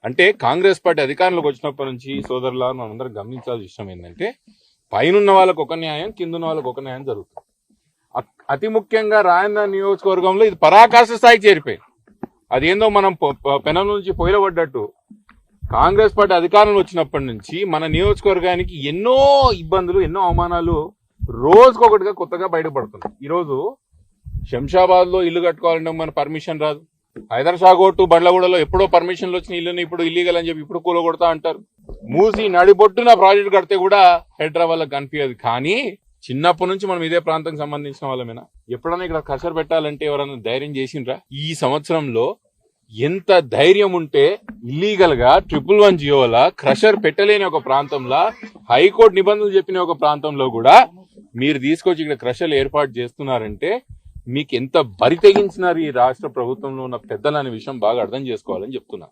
అంటే కాంగ్రెస్ పార్టీ అధికారంలోకి వచ్చినప్పటి నుంచి సోదరులా మనందరం గమనించాల్సిన విషయం ఏంటంటే పైనున్న వాళ్ళకు ఒక న్యాయం, కిందున్న వాళ్ళకు ఒక న్యాయం జరుగుతుంది. అతి ముఖ్యంగా రాయన్న నియోజకవర్గంలో ఇది పరాకాష్ఠ స్థాయికి చేరిపోయింది. అదేందో మనం పెనం నుంచి పొయ్యిలో పడ్డట్టు కాంగ్రెస్ పార్టీ అధికారంలో వచ్చినప్పటి నుంచి మన నియోజకవర్గానికి ఎన్నో ఇబ్బందులు, ఎన్నో అవమానాలు రోజుకొకటిగా కొత్తగా బయటపడుతున్నాయి. ఈరోజు శంషాబాద్ లో ఇల్లు కట్టుకోవాలంటే మన పర్మిషన్ రాదు. హైదరాబాద్ బండ్లగూడలో ఎప్పుడో పర్మిషన్లు వచ్చిన ఇల్లుని ఇప్పుడు ఇల్లీగల్ అని చెప్పి ఇప్పుడు కూలగొడతా అంటారు. మూసి నడిబొట్టున ప్రాజెక్ట్ కడితే కూడా హైదరాబాద్ కనిపించదు. కానీ చిన్నప్పటి నుంచి మనం ఇదే ప్రాంతానికి సంబంధించిన వాళ్ళమేనా? ఎప్పుడైనా ఇక్కడ కసరు పెట్టాలంటే ఎవరైనా ధైర్యం చేసిండ్రా? ఈ సంవత్సరంలో ఎంత ధైర్యం ఉంటే ఇల్లీగల్ గా 111 జియోల క్రషర్ పెట్టలేని ఒక ప్రాంతంలో, హైకోర్టు నిబంధనలు చెప్పిన ఒక ప్రాంతంలో కూడా మీరు తీసుకొచ్చి ఇక్కడ క్రషర్లు ఏర్పాటు చేస్తున్నారంటే మీకు ఎంత బరి తెగించినారు ఈ రాష్ట్ర ప్రభుత్వంలో ఉన్న పెద్దలు అనే విషయం బాగా అర్థం చేసుకోవాలని చెప్తున్నా.